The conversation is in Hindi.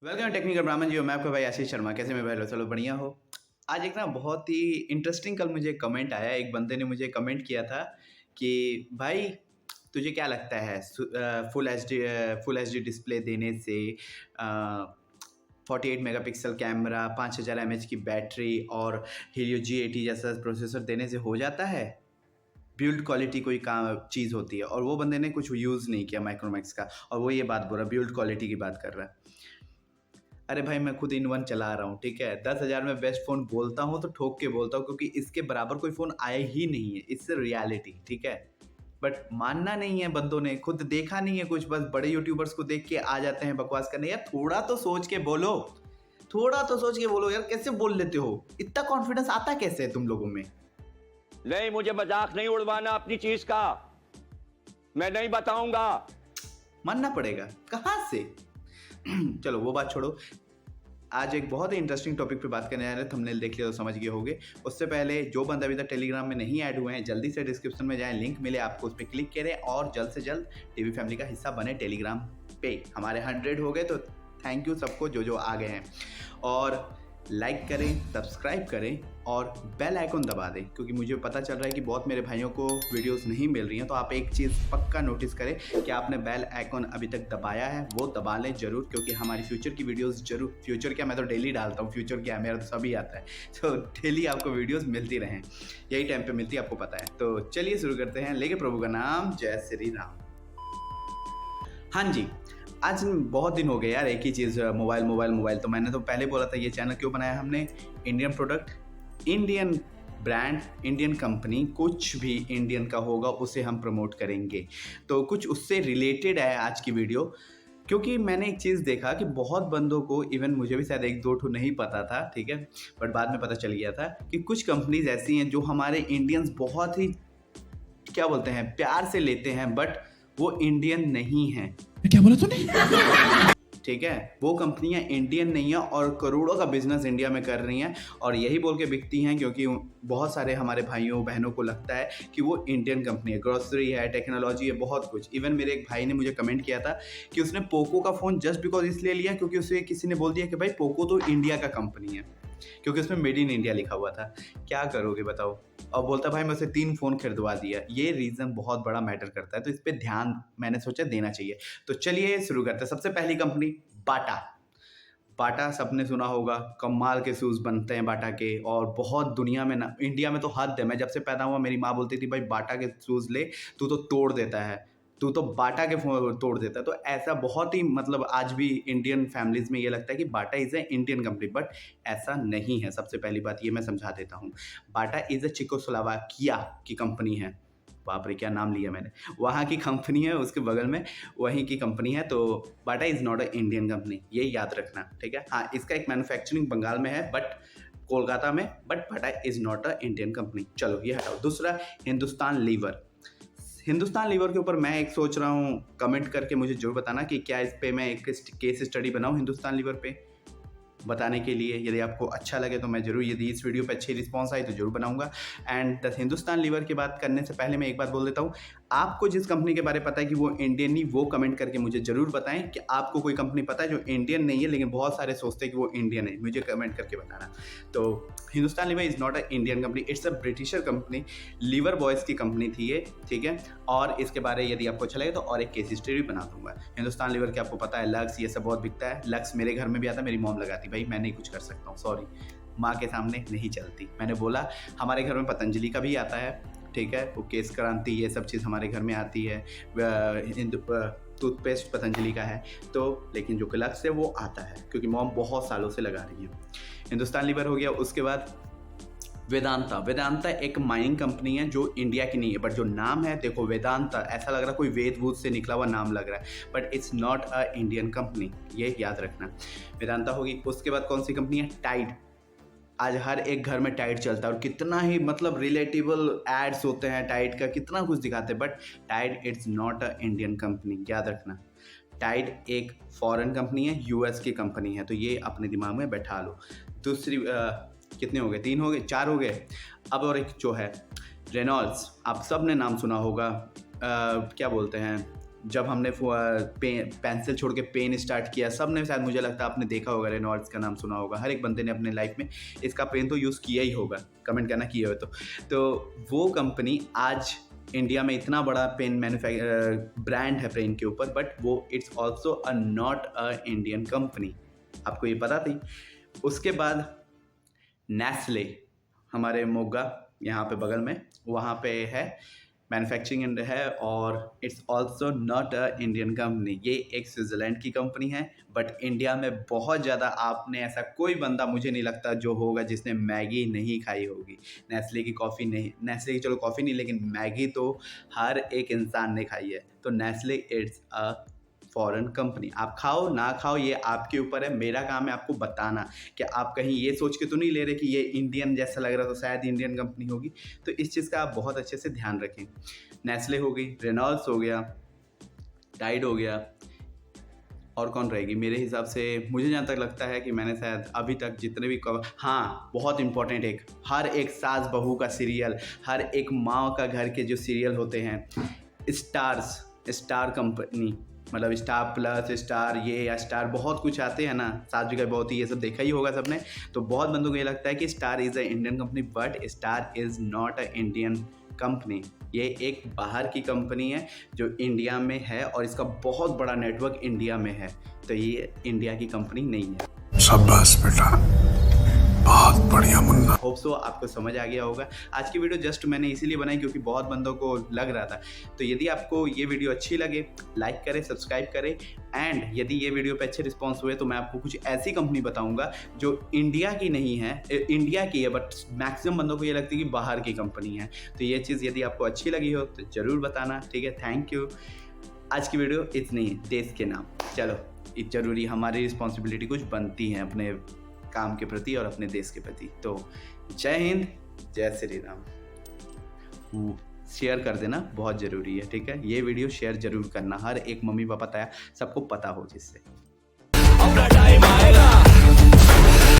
वेलकम टेक्निकल ब्राह्मण जी, मैं आपका भाई आशीष शर्मा। कैसे में भाई? चलो बढ़िया हो। आज एक ना बहुत ही इंटरेस्टिंग कल मुझे कमेंट आया। एक बंदे ने मुझे कमेंट किया था कि भाई तुझे क्या लगता है फुल एच डी डिस्प्ले देने से 48 मेगापिक्सल कैमरा, 5000 mAh की बैटरी और हीलियो G80 जैसा प्रोसेसर देने से हो जाता है? बिल्ड क्वालिटी कोई काम चीज़ होती है। और वो बंदे ने कुछ यूज़ नहीं किया माइक्रोमैक्स का, और वो ये बात बोल रहा, बिल्ड क्वालिटी की बात कर रहा है। अरे भाई, मैं खुद इन वन चला रहा हूँ, ठीक है। 10,000 में बेस्ट फ़ोन बोलता हूँ तो ठोक के बोलता हूँ, क्योंकि इसके बराबर कोई फ़ोन आया ही नहीं है। इट्स रियलिटी, ठीक है। बट मानना नहीं है बंदों ने, खुद देखा नहीं है कुछ, बस बड़े यूट्यूबर्स को देख के आ जाते हैं बकवास करने। यार थोड़ा तो सोच के बोलो, थोड़ा तो सोच के बोलो यार। कैसे बोल लेते हो? इतना कॉन्फिडेंस आता कैसे है तुम लोगों में? नहीं, मुझे मजाक नहीं उड़वाना अपनी चीज का। मैं नहीं बताऊंगा। मानना पड़ेगा। कहाँ से? चलो वो बात छोड़ो। आज एक बहुत ही इंटरेस्टिंग टॉपिक पे बात करने आ रहे हैं। थंबनेल देख लिया तो समझ गए होंगे। उससे पहले जो बंदा अभी तक टेलीग्राम में नहीं ऐड हुए हैं, जल्दी से डिस्क्रिप्शन में जाएं, लिंक मिले आपको, उस पर क्लिक करें और जल्द से जल्द टीवी फैमिली का हिस्सा बने टेलीग्राम पे। हमारे 100 हो गए तो थैंक यू सबको जो जो आ गए हैं। और लाइक करें, सब्सक्राइब करें और बेल आइकन दबा दें, क्योंकि मुझे पता चल रहा है कि बहुत मेरे भाइयों को वीडियोस नहीं मिल रही हैं। तो आप एक चीज़ पक्का नोटिस करें कि आपने बेल आइकन अभी तक दबाया है, वो दबा लें ज़रूर, क्योंकि हमारी फ्यूचर की वीडियोस ज़रूर, फ्यूचर क्या, मैं तो डेली डालता हूँ, फ्यूचर क्या मेरा तो सभी आता है। तो डेली आपको वीडियोज़ मिलती रहें, यही टाइम पर मिलती है, आपको पता है। तो चलिए शुरू करते हैं। लेके प्रभु का नाम, जय श्री राम। हाँ जी, आज बहुत दिन हो गए यार, एक ही चीज़, मोबाइल मोबाइल मोबाइल। तो मैंने तो पहले बोला था ये चैनल क्यों बनाया हमने। Indian product, Indian brand, Indian company, कुछ भी इंडियन का होगा उसे हम प्रमोट करेंगे। तो कुछ उससे रिलेटेड है आज की वीडियो, क्योंकि मैंने एक चीज़ देखा कि बहुत बंदों को, इवन मुझे भी शायद एक दो ठो नहीं पता था, ठीक है, बट बाद में पता चल गया था कि कुछ कंपनीज ऐसी हैं जो हमारे इंडियंस बहुत ही, क्या बोलते हैं, प्यार से लेते हैं, बट वो इंडियन नहीं हैं। क्या बोला तूने? ठीक है, वो कंपनियां इंडियन नहीं है और करोड़ों का बिजनेस इंडिया में कर रही हैं, और यही बोल के बिकती हैं, क्योंकि बहुत सारे हमारे भाइयों बहनों को लगता है कि वो इंडियन कंपनी है। ग्रोसरी है, टेक्नोलॉजी है, बहुत कुछ। इवन मेरे एक भाई ने मुझे कमेंट किया था कि उसने पोको का फ़ोन जस्ट बिकॉज इसलिए लिया क्योंकि उसे किसी ने बोल दिया कि भाई पोको तो इंडिया का कंपनी है, क्योंकि उसमें मेड इन इंडिया लिखा हुआ था। क्या करोगे बताओ? और बोलता भाई मैं उसे 3 फ़ोन खरीदवा दिया। ये रीज़न बहुत बड़ा मैटर करता है, तो इस पे ध्यान मैंने सोचा देना चाहिए। तो चलिए शुरू करते हैं। सबसे पहली कंपनी बाटा। बाटा सबने सुना होगा, कमाल के शूज़ बनते हैं बाटा के, और बहुत दुनिया में ना, इंडिया में तो हद है। मैं जब से पैदा हुआ मेरी माँ बोलती थी भाई बाटा के शूज़ ले, तू तो तोड़ देता है, तू तो बाटा के तोड़ देता है। तो ऐसा बहुत ही, मतलब आज भी इंडियन फैमिलीज़ में ये लगता है कि Bata is a Indian company, but ऐसा नहीं है। सबसे पहली बात ये मैं समझा देता हूँ। बाटा इज़ ए चेकोस्लोवाकिया की कंपनी है। बाप रे, क्या नाम लिया मैंने। वहाँ की कंपनी है, उसके बगल में वहीं की कंपनी है। तो Bata is not a Indian company, ये याद रखना, ठीक है। हाँ, इसका एक मैन्युफैक्चरिंग बंगाल में है, बट कोलकाता में, but Bata is not a Indian company. चलो ये हटाओ। दूसरा, हिंदुस्तान लीवर। हिंदुस्तान लीवर के ऊपर मैं एक सोच रहा हूँ, कमेंट करके मुझे ज़रूर बताना कि क्या इस पे मैं एक केस स्टडी बनाऊँ हिंदुस्तान लीवर पे, बताने के लिए। यदि आपको अच्छा लगे तो मैं ज़रूर, यदि इस वीडियो पे अच्छी रिस्पांस आई तो ज़रूर बनाऊंगा। एंड द हिंदुस्तान लीवर की बात करने से पहले मैं एक बात बोल देता हूँ। आपको जिस कंपनी के बारे में पता है कि वो इंडियन नहीं, वो कमेंट करके मुझे ज़रूर बताएं कि आपको कोई कंपनी पता है जो इंडियन नहीं है लेकिन बहुत सारे सोचते हैं कि वो इंडियन है। मुझे कमेंट करके बताना। तो Hindustan Lever is not a Indian company, it's a Britisher company. Lever boys की कंपनी थी ये, ठीक है। और इसके बारे यदि आपको अच्छा लगे तो और एक केस हिस्ट्री भी बना दूंगा। हिंदुस्तान लीवर के आपको पता है लक्स, ये सब बहुत बिकता है। लक्स मेरे घर में भी आता, मेरी मॉम लगाती। भाई मैं नहीं कुछ कर सकता हूँ, सॉरी, माँ के सामने नहीं चलती। मैंने बोला हमारे घर में पतंजलि का भी आता है, ठीक है, वो केस क्रांति, ये सब चीज़ हमारे घर में आती है। टूथपेस्ट पतंजलि का है, तो लेकिन जो लक्स है वो आता है, क्योंकि मॉम बहुत सालों से लगा रही है। हिंदुस्तान लीवर हो गया। उसके बाद वेदांता। वेदांता एक माइनिंग कंपनी है जो इंडिया की नहीं है, बट जो नाम है देखो वेदांता, ऐसा लग रहा है कोई वेद वूद से निकला हुआ नाम लग रहा है, but it's not a Indian company, ये याद रखना। वेदांता होगी। उसके बाद कौन सी कंपनी है? टाइड। आज हर एक घर में टाइड चलता है, और कितना ही, मतलब रिलेटेबल एड्स होते हैं टाइड का, कितना कुछ दिखाते हैं, but Tide it's not a Indian company, याद रखना। टाइड एक फॉरेन कंपनी है, यूएस की कंपनी है, तो ये अपने दिमाग में बैठा लो। दूसरी कितने हो गए? 3 हो गए, 4 हो गए। अब और एक जो है रेनॉल्ड्स, आप सब ने नाम सुना होगा। क्या बोलते हैं, जब हमने पेंसिल छोड़ के पेन स्टार्ट किया, सब ने शायद मुझे लगता है आपने देखा होगा, रेनॉल्ड्स का नाम सुना होगा, हर एक बंदे ने अपने लाइफ में इसका पेन तो यूज़ किया ही होगा, कमेंट करना किया हो तो वो कंपनी आज इंडिया में इतना बड़ा पेन ब्रांड है पेन के ऊपर, बट वो it's also a not a Indian company. आपको ये पता थी? उसके बाद नेस्ले हमारे मोगा यहाँ पे बगल में, वहाँ पे है, मैन्युफैक्चरिंग है, और it's also not a Indian company. ये एक स्विट्ज़रलैंड की कंपनी है, बट इंडिया में बहुत ज़्यादा, आपने ऐसा कोई बंदा मुझे नहीं लगता जो होगा जिसने मैगी नहीं खाई होगी। नेस्ले की कॉफ़ी नहीं, नेस्ले की चलो कॉफ़ी नहीं, लेकिन मैगी तो हर एक इंसान ने खाई है। तो Nestle it's a foreign company. आप खाओ ना खाओ ये आपके ऊपर है, मेरा काम है आपको बताना कि आप कहीं ये सोच के तो नहीं ले रहे कि ये इंडियन जैसा लग रहा तो शायद इंडियन कंपनी होगी। तो इस चीज़ का आप बहुत अच्छे से ध्यान रखें। नेस्ले हो गई, रेनॉल्ड्स हो गया, टाइड हो गया, और कौन रहेगी मेरे हिसाब से? मुझे जहाँ तक लगता है कि मैंने शायद अभी तक जितने भी हाँ, बहुत इंपॉर्टेंट, एक हर एक सास बहू का सीरियल, हर एक माँ का घर के जो सीरियल होते हैं, स्टार कंपनी, मतलब स्टार प्लस, स्टार ये या स्टार बहुत कुछ आते हैं ना, सात जगह बहुत ही, ये सब देखा ही होगा सबने। तो बहुत बंदों को ये लगता है कि star is a Indian company, but star is not a Indian company. ये एक बाहर की कंपनी है जो इंडिया में है, और इसका बहुत बड़ा नेटवर्क इंडिया में है। तो ये इंडिया की कंपनी नहीं है। शाबाश बेटा, बहुत बढ़िया मुन्ना। होप सो आपको समझ आ गया होगा। आज की वीडियो जस्ट मैंने इसीलिए बनाई क्योंकि बहुत बंदों को लग रहा था। तो यदि आपको ये वीडियो अच्छी लगे, लाइक करें, सब्सक्राइब करें, एंड यदि ये वीडियो पे अच्छे रिस्पॉन्स हुए तो मैं आपको कुछ ऐसी कंपनी बताऊंगा जो इंडिया की नहीं है, इंडिया की है, बट मैक्सिमम बंदों को ये लगती है कि बाहर की कंपनी है। तो ये चीज़ यदि आपको अच्छी लगी हो तो ज़रूर बताना, ठीक है? Thank you. आज की वीडियो इतनी है, देश के नाम। चलो, ज़रूरी हमारी रिस्पॉन्सिबिलिटी कुछ बनती है अपने काम के प्रति और अपने देश के प्रति। तो जय हिंद, जय श्री राम। शेयर कर देना बहुत ज़रूरी है, ठीक है? ये वीडियो शेयर जरूर करना, हर एक मम्मी पापा ताया सबको पता हो, जिससे